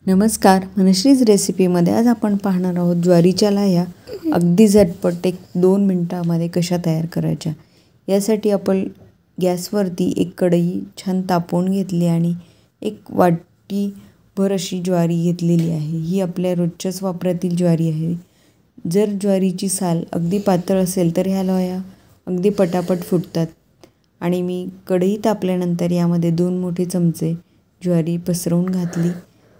नमस्कार, मनश्रीज रेसिपीमध्ये आज आपण पाहणार आहोत ज्वारीच्या लाह्या अगदी झटपट 1-2 मिनटामध्ये कशा तयार करायच्या। यासाठी आपण गॅसवरती एक कढई छान तापवून घेतली आणि एक वाटीभर अशी ज्वारी घेतलेली आहे। ही आपल्या रोजच्याच वापरातील ज्वारी आहे। जर ज्वारीची साल अगदी पातळ असेल तर ह्या लाह्या अगदी पटापट फुटतात। आणि मी कढई तापल्यानंतर यामध्ये 2 मोठे चमचे ज्वारी पसरवून घातली।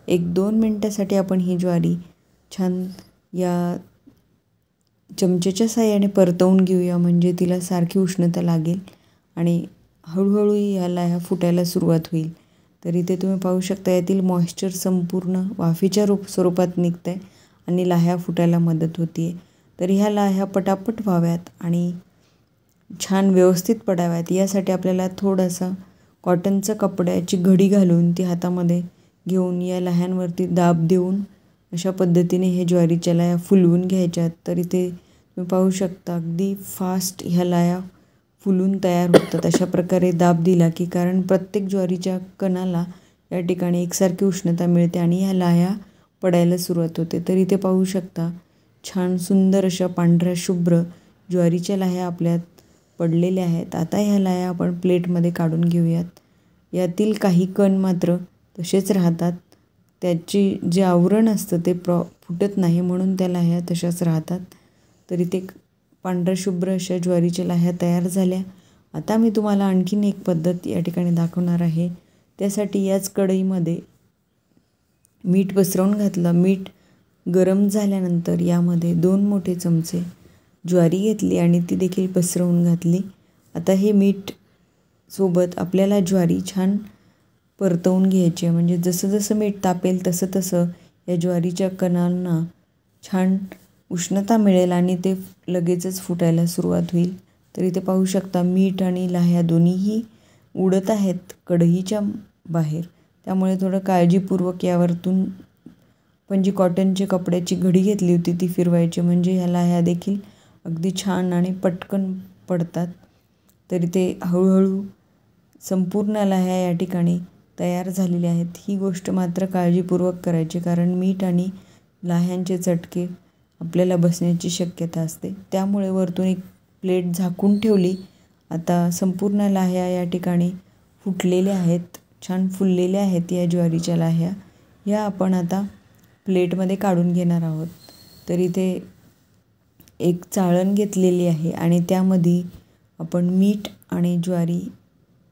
1-2 मिनिटासाठी आपण ही ज्वारी छान या चमच्याच्या साहाय्याने परतवून घेऊया, म्हणजे तिला सारखी उष्णता लागेल आणि हळूहळू या लाह्या फुटायला सुरुवात होईल। तर इथे तुम्ही पाहू शकता यातील मॉइश्चर संपूर्ण वाफेच्या स्वरूपात निघतंय आणि लाह्या फुटायला मदत होते। तर ह्या लाह्या पटापट व्हाव्यात आणि छान व्यवस्थित पडाव्यात यासाठी आपल्याला थोडासा कॉटनच्या कपड्याची घडी घालून ती हातामध्ये घेऊन या लाह्यांवरती दाब देऊन अशा पद्धतीने हे ज्वारीच्या लाह्या फुलवून घ्यायच्यात। तर इथे तुम्ही पाहू शकता अगदी फास्ट ह्या लाह्या फुलून तयार होतात। अशा प्रकारे दाब दिला की कारण प्रत्येक ज्वारीच्या कणाला या ठिकाणी एकसारखी उष्णता मिळते आणि ह्या लाह्या पडायला सुरुवात होते। तर इथे पाहू शकता छान सुंदर अशा पांढऱ्या शुभ्र ज्वारीच्या लाह्या आपल्यात पडलेल्या आहेत। आता ह्या लाह्या आपण प्लेटमध्ये काढून घेऊयात। यातील काही कण मात्र तसेच राहतात, त्याची जे आवरण असतं ते फुटत नाही म्हणून त्या लाह्या तशाच राहतात। तर इथे पांढऱ्या शुभ्र अशा ज्वारीच्या लाह्या तयार झाल्या। आता मी तुम्हाला आणखीन एक पद्धत या ठिकाणी दाखवणार आहे। त्यासाठी याच कढईमध्ये मीठ पसरवून घातलं। मीठ गरम झाल्यानंतर यामध्ये 2 मोठे चमचे ज्वारी घेतली आणि ती देखील पसरवून घातली। आता हे मीठ सोबत आपल्याला ज्वारी छान परतवून घ्यायची आहे, म्हणजे जसं जसं मीठ तापेल तसं तसं या ज्वारीच्या कणांना छान उष्णता मिळेल आणि ते लगेचच फुटायला सुरुवात होईल। तर इथे पाहू शकता मीठ आणि लाह्या दोन्हीही उडत आहेत कढईच्या बाहेर, त्यामुळे थोडं काळजीपूर्वक यावरतून पण जी कॉटनच्या कपड्याची घडी घेतली होती ती फिरवायची, म्हणजे ह्या लाह्या देखील अगदी छान आणि पटकन पडतात। तर इथे हळूहळू संपूर्ण लाह्या या ठिकाणी तयार झालेल्या आहेत। ही गोष्ट मात्र काळजीपूर्वक करायची, कारण मीठ आणि लाह्यांचे चटके आपल्याला बसण्याची शक्यता असते, त्यामुळे वरतून एक प्लेट झाकून ठेवली। आता संपूर्ण लाह्या या ठिकाणी फुटलेल्या आहेत, छान फुललेल्या आहेत या ज्वारीच्या लाह्या। या आपण आता प्लेटमध्ये काढून घेणार आहोत। तर इथे एक चाळण घेतलेली आहे आणि त्यामध्ये आपण मीठ आणि ज्वारी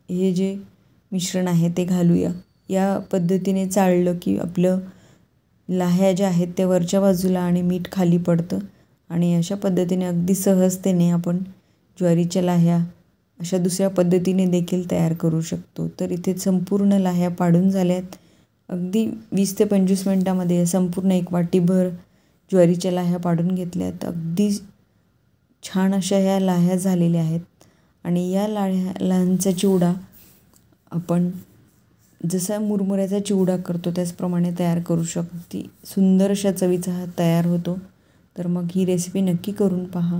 हे जे मिश्रण आहे ते घालूया। या पद्धतीने चाळलं की आपलं लाह्या ज्या आहेत त्या वरच्या बाजूला आणि मीठ खाली पडतं आणि अशा पद्धतीने अगदी सहजतेने आपण ज्वारीच्या लाह्या अशा दुसऱ्या पद्धतीने देखील तयार करू शकतो। तर इथे संपूर्ण लाह्या पाडून झाल्यात। अगदी 20 ते 25 मिनिटामध्ये संपूर्ण एक वाटीभर ज्वारीच्या लाह्या पाडून घेतल्यात। अगदी छान अशा ह्या लाह्या झालेल्या आहेत आणि या लाह्यांचा चिवडा आपण जसा मुरमुऱ्याचा चिवडा करतो त्याचप्रमाणे तयार करू शकतो। सुंदर अशा चवीचा हा तयार होतो। तर मग ही रेसिपी नक्की करून पहा।